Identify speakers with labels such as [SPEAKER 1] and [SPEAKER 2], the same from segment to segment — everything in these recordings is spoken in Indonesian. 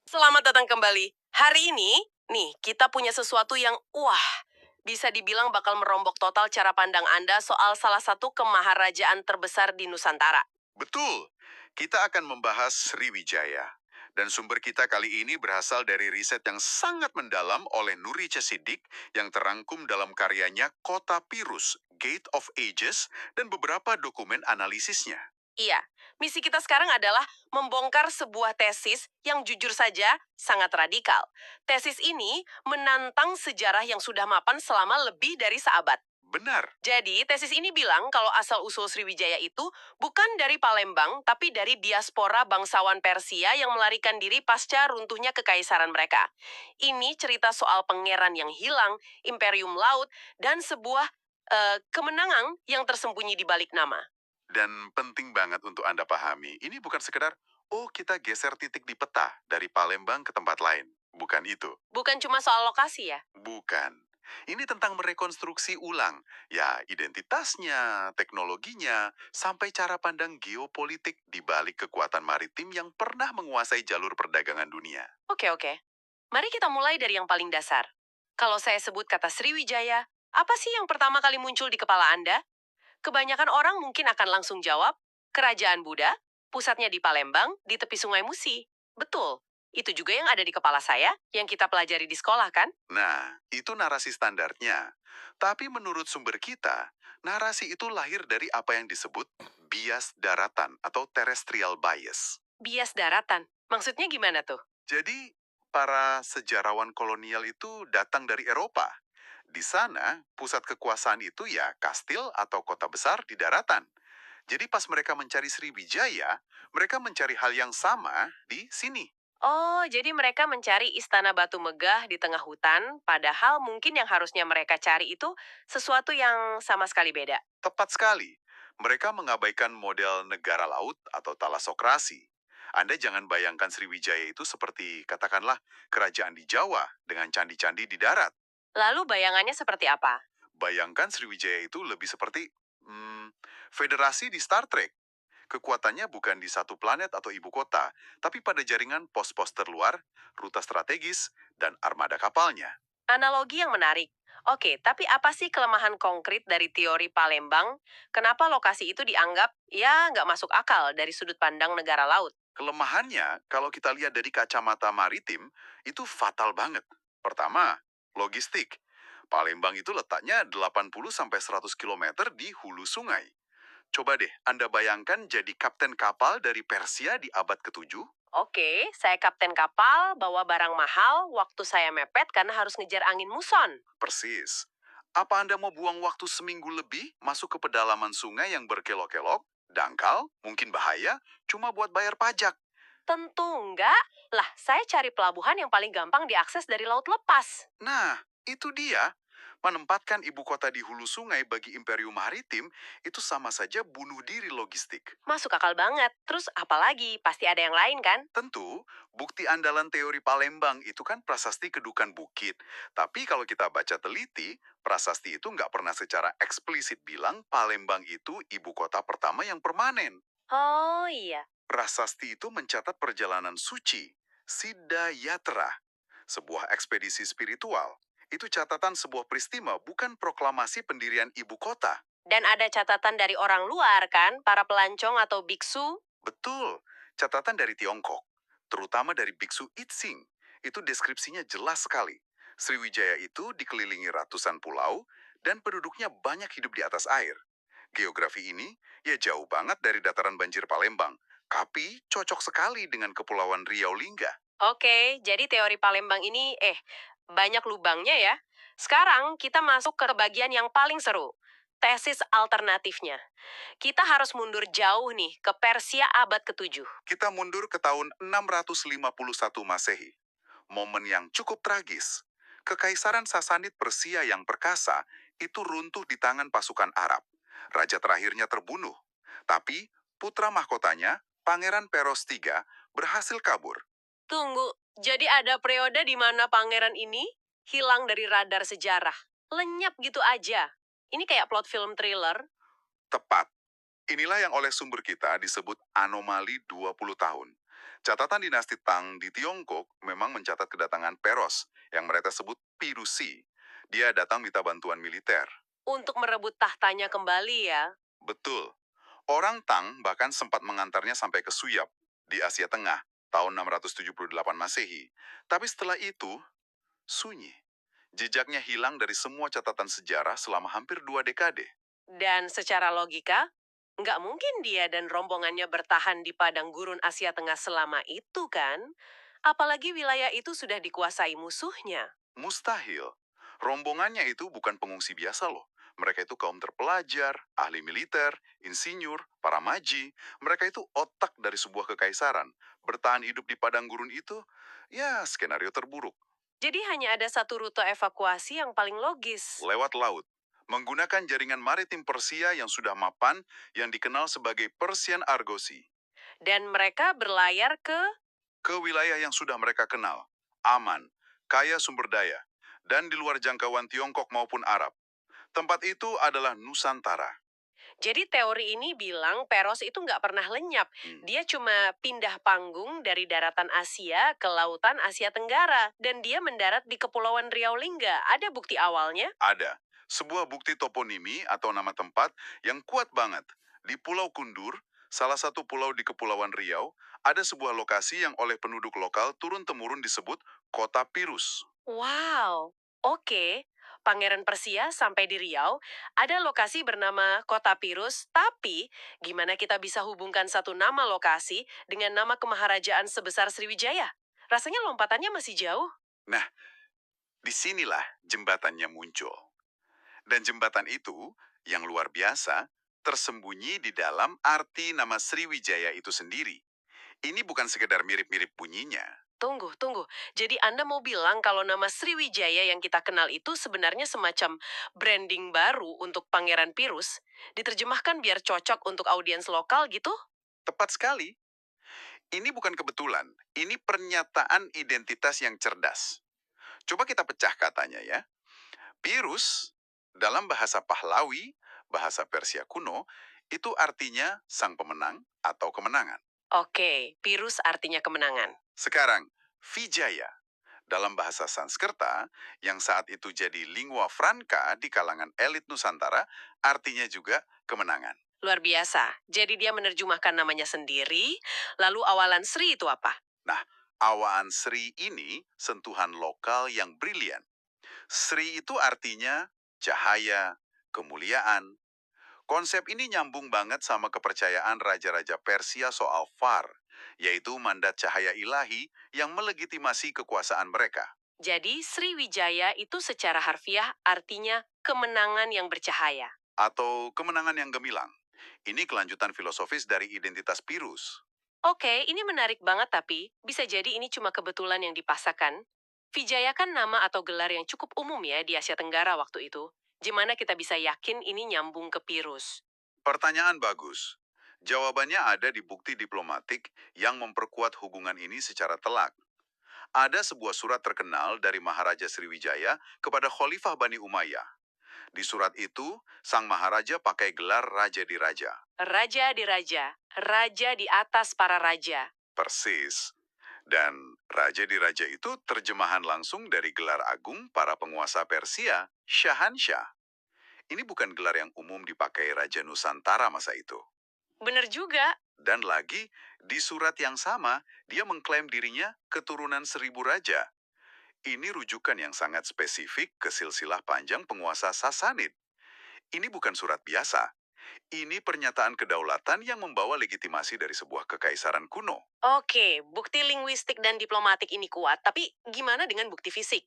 [SPEAKER 1] Selamat datang kembali. Hari ini, nih, kita punya sesuatu yang, bisa dibilang bakal merombak total cara pandang Anda soal salah satu kemaharajaan terbesar di Nusantara.
[SPEAKER 2] Betul, kita akan membahas Sriwijaya. Dan sumber kita kali ini berasal dari riset yang sangat mendalam oleh Nuri Cesidik yang terangkum dalam karyanya Kota Pirus, Gate of Ages, dan beberapa dokumen analisisnya.
[SPEAKER 1] Iya, misi kita sekarang adalah membongkar sebuah tesis yang jujur saja sangat radikal. Tesis ini menantang sejarah yang sudah mapan selama lebih dari seabad.
[SPEAKER 2] Benar,
[SPEAKER 1] Jadi, tesis ini bilang kalau asal-usul Sriwijaya itu bukan dari Palembang, tapi dari diaspora bangsawan Persia yang melarikan diri pasca runtuhnya kekaisaran mereka. Ini cerita soal pangeran yang hilang, imperium laut, dan sebuah kemenangan yang tersembunyi di balik nama.
[SPEAKER 2] dan penting banget untuk Anda pahami. Ini bukan sekedar, oh kita geser titik di peta dari Palembang ke tempat lain. Bukan itu.
[SPEAKER 1] Bukan cuma soal lokasi ya.
[SPEAKER 2] Bukan. Ini tentang merekonstruksi ulang, ya identitasnya, teknologinya, sampai cara pandang geopolitik di balik kekuatan maritim yang pernah menguasai jalur perdagangan dunia.
[SPEAKER 1] Oke, oke. Mari kita mulai dari yang paling dasar. Kalau saya sebut kata Sriwijaya, apa sih yang pertama kali muncul di kepala Anda? Kebanyakan orang mungkin akan langsung jawab, Kerajaan Buddha, pusatnya di Palembang, di tepi Sungai Musi. Betul, itu juga yang ada di kepala saya, yang kita pelajari di sekolah kan?
[SPEAKER 2] Nah, itu narasi standarnya. Tapi menurut sumber kita, narasi itu lahir dari apa yang disebut bias daratan atau terrestrial bias.
[SPEAKER 1] Bias daratan. Maksudnya gimana tuh?
[SPEAKER 2] Jadi, para sejarawan kolonial itu datang dari Eropa. Di sana, pusat kekuasaan itu ya kastil atau kota besar di daratan. Jadi pas mereka mencari Sriwijaya, mereka mencari hal yang sama di sini.
[SPEAKER 1] Oh, jadi mereka mencari istana batu megah di tengah hutan, padahal mungkin yang harusnya mereka cari itu sesuatu yang sama sekali beda.
[SPEAKER 2] Tepat sekali. Mereka mengabaikan model negara laut atau talasokrasi. Anda jangan bayangkan Sriwijaya itu seperti, katakanlah, kerajaan di Jawa dengan candi-candi di darat.
[SPEAKER 1] Lalu bayangannya seperti apa?
[SPEAKER 2] Bayangkan Sriwijaya itu lebih seperti federasi di Star Trek. Kekuatannya bukan di satu planet atau ibu kota, tapi pada jaringan pos-pos terluar, rute strategis, dan armada kapalnya.
[SPEAKER 1] Analogi yang menarik. Oke, tapi apa sih kelemahan konkret dari teori Palembang? Kenapa lokasi itu dianggap, ya, nggak masuk akal dari sudut pandang negara laut?
[SPEAKER 2] Kelemahannya, kalau kita lihat dari kacamata maritim, itu fatal banget. Pertama, logistik. Palembang itu letaknya 80-100 km di hulu sungai. Coba deh, Anda bayangkan jadi kapten kapal dari Persia di abad ke-7.
[SPEAKER 1] Oke, saya kapten kapal, bawa barang mahal, waktu saya mepet karena harus ngejar angin muson.
[SPEAKER 2] Persis. Apa Anda mau buang waktu seminggu lebih masuk ke pedalaman sungai yang berkelok-kelok, dangkal, mungkin bahaya, cuma buat bayar pajak?
[SPEAKER 1] Tentu enggak. Lah, saya cari pelabuhan yang paling gampang diakses dari laut lepas.
[SPEAKER 2] Nah, itu dia. Menempatkan ibu kota di hulu sungai bagi imperium maritim itu sama saja bunuh diri logistik.
[SPEAKER 1] Masuk akal banget. Terus apalagi? Pasti ada yang lain kan?
[SPEAKER 2] Tentu, bukti andalan teori Palembang itu kan prasasti kedukan bukit. Tapi kalau kita baca teliti, prasasti itu nggak pernah secara eksplisit bilang Palembang itu ibu kota pertama yang permanen.
[SPEAKER 1] Oh iya.
[SPEAKER 2] Prasasti itu mencatat perjalanan suci, Siddha Yatra, sebuah ekspedisi spiritual. Itu catatan sebuah peristiwa, bukan proklamasi pendirian ibu kota.
[SPEAKER 1] Dan ada catatan dari orang luar kan? Para pelancong atau biksu?
[SPEAKER 2] Betul, catatan dari Tiongkok, terutama dari Biksu Itsing. Itu deskripsinya jelas sekali. Sriwijaya itu dikelilingi ratusan pulau dan penduduknya banyak hidup di atas air. Geografi ini ya jauh banget dari dataran banjir Palembang, tapi cocok sekali dengan Kepulauan Riau Lingga.
[SPEAKER 1] Oke, jadi teori Palembang ini, banyak lubangnya ya. Sekarang kita masuk ke bagian yang paling seru. Tesis alternatifnya. Kita harus mundur jauh nih ke Persia abad ke-7.
[SPEAKER 2] Kita mundur ke tahun 651 Masehi. Momen yang cukup tragis. Kekaisaran Sasanid Persia yang perkasa itu runtuh di tangan pasukan Arab. Raja terakhirnya terbunuh. Tapi putra mahkotanya, Pangeran Peros III, berhasil kabur.
[SPEAKER 1] Tunggu, jadi ada periode di mana pangeran ini hilang dari radar sejarah. Lenyap gitu aja. Ini kayak plot film thriller.
[SPEAKER 2] Tepat. Inilah yang oleh sumber kita disebut anomali 20 tahun. Catatan dinasti Tang di Tiongkok memang mencatat kedatangan Peros yang mereka sebut Pirusi. Dia datang minta bantuan militer.
[SPEAKER 1] Untuk merebut tahtanya kembali ya.
[SPEAKER 2] Betul. Orang Tang bahkan sempat mengantarnya sampai ke Suyap di Asia Tengah tahun 678 Masehi. Tapi setelah itu, sunyi. Jejaknya hilang dari semua catatan sejarah selama hampir 2 dekade.
[SPEAKER 1] Dan secara logika, nggak mungkin dia dan rombongannya bertahan di padang gurun Asia Tengah selama itu kan? Apalagi wilayah itu sudah dikuasai musuhnya.
[SPEAKER 2] Mustahil. Rombongannya itu bukan pengungsi biasa loh. Mereka itu kaum terpelajar, ahli militer, insinyur, para maji. Mereka itu otak dari sebuah kekaisaran. Bertahan hidup di padang gurun itu, ya skenario terburuk.
[SPEAKER 1] Jadi hanya ada satu rute evakuasi yang paling logis.
[SPEAKER 2] Lewat laut. Menggunakan jaringan maritim Persia yang sudah mapan yang dikenal sebagai Persian Argosy.
[SPEAKER 1] Dan mereka berlayar
[SPEAKER 2] Ke wilayah yang sudah mereka kenal. Aman, kaya sumber daya, dan di luar jangkauan Tiongkok maupun Arab. Tempat itu adalah Nusantara.
[SPEAKER 1] Jadi teori ini bilang Peros itu nggak pernah lenyap. Dia cuma pindah panggung dari daratan Asia ke lautan Asia Tenggara. Dan dia mendarat di Kepulauan Riau Lingga. Ada bukti awalnya?
[SPEAKER 2] Ada sebuah bukti toponimi atau nama tempat yang kuat banget. Di Pulau Kundur, salah satu pulau di Kepulauan Riau, ada sebuah lokasi yang oleh penduduk lokal turun-temurun disebut Kota Pirus.
[SPEAKER 1] Wow, oke. Pangeran Persia sampai di Riau, ada lokasi bernama Kota Pirus, tapi gimana kita bisa hubungkan satu nama lokasi dengan nama kemaharajaan sebesar Sriwijaya? Rasanya lompatannya masih jauh.
[SPEAKER 2] Nah, disinilah jembatannya muncul. Dan jembatan itu, yang luar biasa, tersembunyi di dalam arti nama Sriwijaya itu sendiri. Ini bukan sekedar mirip-mirip bunyinya.
[SPEAKER 1] Tunggu. Jadi Anda mau bilang kalau nama Sriwijaya yang kita kenal itu sebenarnya semacam branding baru untuk Pangeran Pirus, diterjemahkan biar cocok untuk audiens lokal gitu?
[SPEAKER 2] Tepat sekali. Ini bukan kebetulan, ini pernyataan identitas yang cerdas. Coba kita pecah katanya ya. Pirus, dalam bahasa Pahlawi, bahasa Persia kuno, itu artinya sang pemenang atau kemenangan.
[SPEAKER 1] Oke, Pirus artinya kemenangan.
[SPEAKER 2] Sekarang, Vijaya, dalam bahasa Sanskerta, yang saat itu jadi lingua franca di kalangan elit Nusantara, artinya juga kemenangan.
[SPEAKER 1] Luar biasa. Jadi dia menerjemahkan namanya sendiri, lalu awalan Sri itu apa?
[SPEAKER 2] Nah, awaan Sri ini sentuhan lokal yang brilian. Sri itu artinya cahaya, kemuliaan. Konsep ini nyambung banget sama kepercayaan raja-raja Persia soal Far, yaitu mandat cahaya ilahi yang melegitimasi kekuasaan mereka.
[SPEAKER 1] Jadi Sriwijaya itu secara harfiah artinya kemenangan yang bercahaya.
[SPEAKER 2] Atau kemenangan yang gemilang. Ini kelanjutan filosofis dari identitas Pirus.
[SPEAKER 1] Oke, ini menarik banget tapi bisa jadi ini cuma kebetulan yang dipaksakan. Vijaya kan nama atau gelar yang cukup umum ya di Asia Tenggara waktu itu. Gimana kita bisa yakin ini nyambung ke Pirus?
[SPEAKER 2] Pertanyaan bagus. Jawabannya ada di bukti diplomatik yang memperkuat hubungan ini secara telak. Ada sebuah surat terkenal dari Maharaja Sriwijaya kepada Khalifah Bani Umayyah. Di surat itu, sang Maharaja pakai gelar Raja di Raja.
[SPEAKER 1] Raja di raja, raja di atas para raja.
[SPEAKER 2] Persis. Dan Raja di Raja itu terjemahan langsung dari gelar agung para penguasa Persia, Syahansyah. Ini bukan gelar yang umum dipakai Raja Nusantara masa itu.
[SPEAKER 1] Bener juga.
[SPEAKER 2] Dan lagi, di surat yang sama, dia mengklaim dirinya keturunan 1000 raja. Ini rujukan yang sangat spesifik ke silsilah panjang penguasa Sasanid. Ini bukan surat biasa. Ini pernyataan kedaulatan yang membawa legitimasi dari sebuah kekaisaran kuno.
[SPEAKER 1] Oke, bukti linguistik dan diplomatik ini kuat, tapi gimana dengan bukti fisik?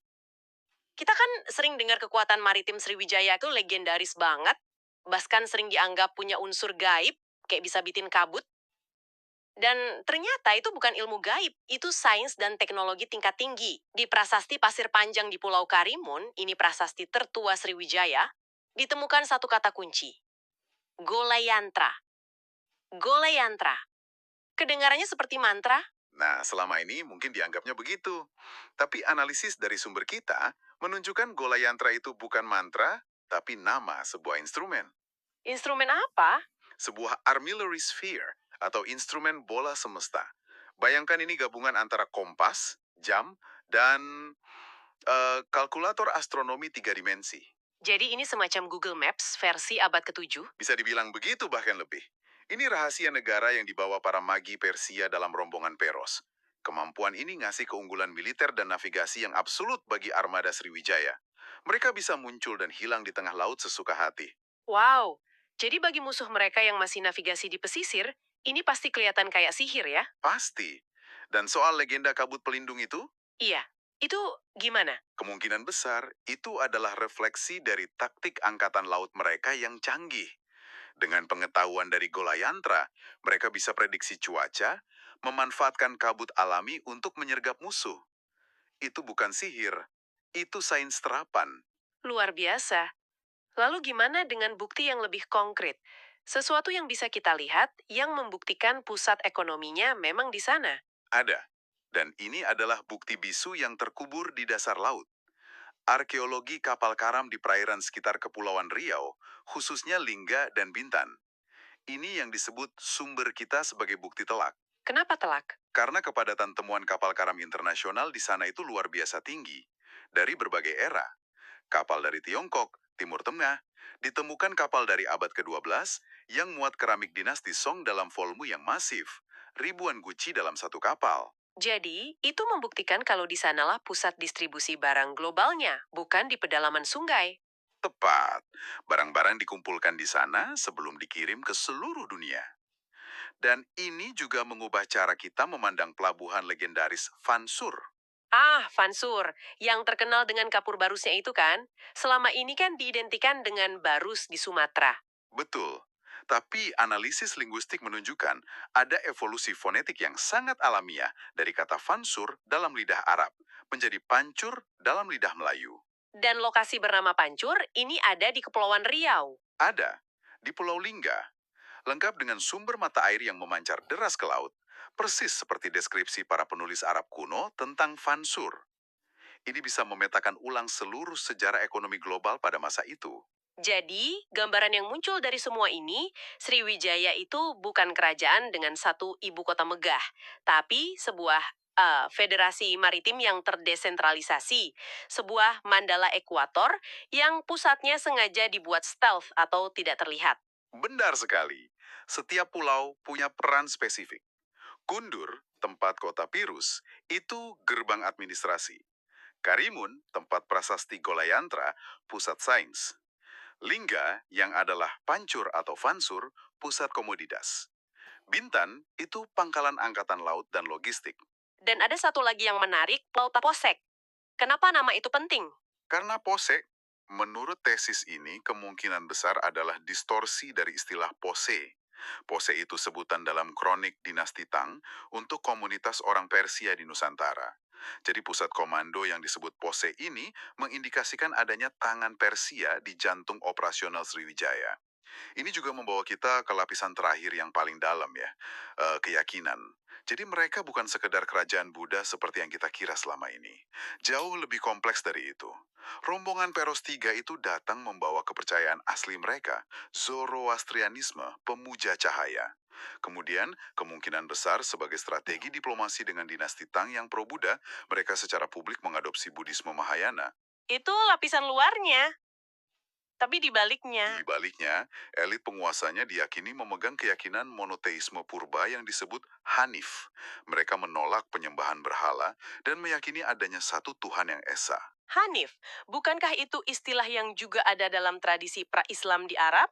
[SPEAKER 1] Kita kan sering dengar kekuatan maritim Sriwijaya itu legendaris banget, bahkan sering dianggap punya unsur gaib, kayak bisa bikin kabut. Dan ternyata itu bukan ilmu gaib, itu sains dan teknologi tingkat tinggi. Di prasasti Pasir Panjang di Pulau Karimun, ini prasasti tertua Sriwijaya, ditemukan satu kata kunci. Golayantra. Golayantra. Kedengarannya seperti mantra.
[SPEAKER 2] Nah, selama ini mungkin dianggapnya begitu. Tapi analisis dari sumber kita menunjukkan Gola Yantra itu bukan mantra, tapi nama sebuah instrumen.
[SPEAKER 1] Instrumen apa?
[SPEAKER 2] Sebuah armillary sphere atau instrumen bola semesta. Bayangkan ini gabungan antara kompas, jam, dan kalkulator astronomi tiga dimensi.
[SPEAKER 1] Jadi ini semacam Google Maps versi abad ke-7?
[SPEAKER 2] Bisa dibilang begitu bahkan lebih. Ini rahasia negara yang dibawa para magi Persia dalam rombongan Peros. Kemampuan ini ngasih keunggulan militer dan navigasi yang absolut bagi armada Sriwijaya. Mereka bisa muncul dan hilang di tengah laut sesuka hati.
[SPEAKER 1] Wow, jadi bagi musuh mereka yang masih navigasi di pesisir, ini pasti kelihatan kayak sihir ya?
[SPEAKER 2] Pasti. Dan soal legenda kabut pelindung itu,
[SPEAKER 1] Iya, itu gimana?
[SPEAKER 2] kemungkinan besar itu adalah refleksi dari taktik angkatan laut mereka yang canggih. Dengan pengetahuan dari Golayantra, mereka bisa prediksi cuaca, memanfaatkan kabut alami untuk menyergap musuh. Itu bukan sihir, itu sains terapan.
[SPEAKER 1] Luar biasa. Lalu gimana dengan bukti yang lebih konkret? Sesuatu yang bisa kita lihat yang membuktikan pusat ekonominya memang di sana.
[SPEAKER 2] Ada. Dan ini adalah bukti bisu yang terkubur di dasar laut. Arkeologi kapal karam di perairan sekitar Kepulauan Riau, khususnya Lingga dan Bintan. Ini yang disebut sumber kita sebagai bukti telak.
[SPEAKER 1] Kenapa telak?
[SPEAKER 2] Karena kepadatan temuan kapal karam internasional di sana itu luar biasa tinggi. Dari berbagai era. Kapal dari Tiongkok, Timur Tengah, ditemukan kapal dari abad ke-12 yang muat keramik dinasti Song dalam volume yang masif. Ribuan guci dalam satu kapal.
[SPEAKER 1] Jadi, itu membuktikan kalau di sanalah pusat distribusi barang globalnya, bukan di pedalaman sungai.
[SPEAKER 2] Tepat. Barang-barang dikumpulkan di sana sebelum dikirim ke seluruh dunia. Dan ini juga mengubah cara kita memandang pelabuhan legendaris Vansur.
[SPEAKER 1] Ah, Vansur, yang terkenal dengan kapur barusnya itu kan? Selama ini kan diidentikan dengan barus di Sumatera.
[SPEAKER 2] Betul. Tapi analisis linguistik menunjukkan ada evolusi fonetik yang sangat alamiah dari kata Vansur dalam lidah Arab menjadi pancur dalam lidah Melayu.
[SPEAKER 1] Dan lokasi bernama Pancur ini ada di Kepulauan Riau.
[SPEAKER 2] Ada di Pulau Lingga, lengkap dengan sumber mata air yang memancar deras ke laut, persis seperti deskripsi para penulis Arab kuno tentang Vansur. Ini bisa memetakan ulang seluruh sejarah ekonomi global pada masa itu.
[SPEAKER 1] Jadi, gambaran yang muncul dari semua ini, Sriwijaya itu bukan kerajaan dengan satu ibu kota megah, tapi sebuah federasi maritim yang terdesentralisasi, sebuah mandala ekuator yang pusatnya sengaja dibuat stealth atau tidak terlihat.
[SPEAKER 2] Benar sekali. Setiap pulau punya peran spesifik. Kundur, tempat kota Pirus, itu gerbang administrasi. Karimun, tempat prasasti Golayantra, pusat sains. Lingga, yang adalah pancur atau vansur, pusat komoditas. Bintan, itu pangkalan angkatan laut dan logistik.
[SPEAKER 1] Dan ada satu lagi yang menarik, Pulau Taposek. Kenapa nama itu penting?
[SPEAKER 2] Karena pose, menurut tesis ini kemungkinan besar adalah distorsi dari istilah pose. Pose itu sebutan dalam kronik dinasti Tang untuk komunitas orang Persia di Nusantara. Jadi pusat komando yang disebut pose ini mengindikasikan adanya tangan Persia di jantung operasional Sriwijaya. Ini juga membawa kita ke lapisan terakhir yang paling dalam ya, keyakinan. Jadi mereka bukan sekedar kerajaan Buddha seperti yang kita kira selama ini. Jauh lebih kompleks dari itu. Rombongan Peros III itu datang membawa kepercayaan asli mereka, Zoroastrianisme, pemuja cahaya. Kemudian, kemungkinan besar sebagai strategi diplomasi dengan dinasti Tang yang pro-Buddha, mereka secara publik mengadopsi Buddhisme Mahayana.
[SPEAKER 1] Itu lapisan luarnya, tapi di baliknya.
[SPEAKER 2] Di baliknya, elit penguasanya diyakini memegang keyakinan monoteisme purba yang disebut Hanif. Mereka menolak penyembahan berhala dan meyakini adanya satu Tuhan yang esa.
[SPEAKER 1] Hanif, bukankah itu istilah yang juga ada dalam tradisi pra-Islam di Arab?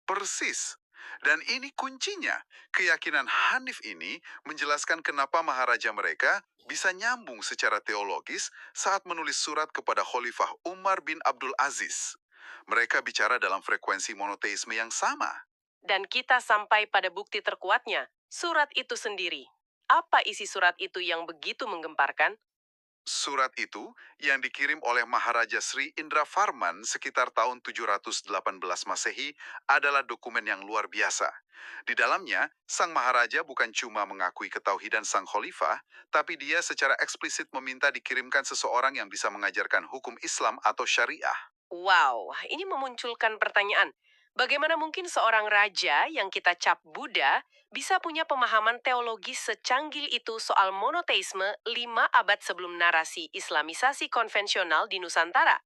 [SPEAKER 2] Persis. Dan ini kuncinya. Keyakinan Hanif ini menjelaskan kenapa maharaja mereka bisa nyambung secara teologis saat menulis surat kepada Khalifah Umar bin Abdul Aziz. Mereka bicara dalam frekuensi monoteisme yang sama.
[SPEAKER 1] Dan kita sampai pada bukti terkuatnya, surat itu sendiri. Apa isi surat itu yang begitu menggemparkan?
[SPEAKER 2] Surat itu yang dikirim oleh Maharaja Sri Indra Farman sekitar tahun 718 Masehi adalah dokumen yang luar biasa. Di dalamnya, Sang Maharaja bukan cuma mengakui ketauhidan Sang Khalifah, tapi dia secara eksplisit meminta dikirimkan seseorang yang bisa mengajarkan hukum Islam atau syariah.
[SPEAKER 1] Wow, ini memunculkan pertanyaan. Bagaimana mungkin seorang raja yang kita cap Buddha bisa punya pemahaman teologis secanggih itu soal monoteisme 5 abad sebelum narasi Islamisasi konvensional di Nusantara?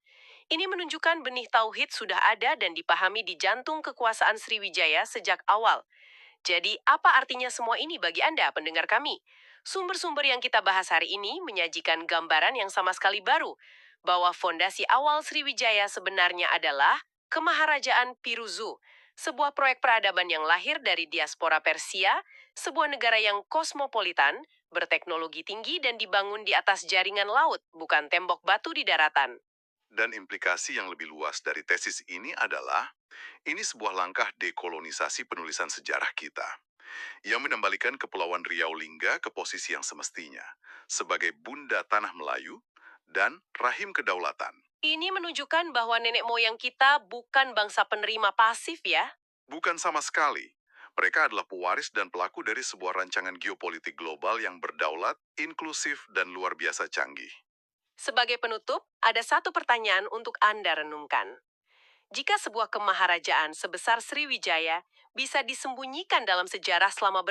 [SPEAKER 1] Ini menunjukkan benih tauhid sudah ada dan dipahami di jantung kekuasaan Sriwijaya sejak awal. Jadi, apa artinya semua ini bagi Anda, pendengar kami? Sumber-sumber yang kita bahas hari ini menyajikan gambaran yang sama sekali baru, bahwa fondasi awal Sriwijaya sebenarnya adalah Kemaharajaan Piruzu, sebuah proyek peradaban yang lahir dari diaspora Persia, sebuah negara yang kosmopolitan, berteknologi tinggi dan dibangun di atas jaringan laut, bukan tembok batu di daratan.
[SPEAKER 2] Dan implikasi yang lebih luas dari tesis ini adalah, ini sebuah langkah dekolonisasi penulisan sejarah kita, yang mengembalikan Kepulauan Riau Lingga ke posisi yang semestinya, sebagai bunda tanah Melayu dan rahim kedaulatan.
[SPEAKER 1] Ini menunjukkan bahwa nenek moyang kita bukan bangsa penerima pasif ya.
[SPEAKER 2] Bukan sama sekali. Mereka adalah pewaris dan pelaku dari sebuah rancangan geopolitik global yang berdaulat, inklusif, dan luar biasa canggih.
[SPEAKER 1] Sebagai penutup, ada satu pertanyaan untuk Anda renungkan. Jika sebuah kemaharajaan sebesar Sriwijaya bisa disembunyikan dalam sejarah selama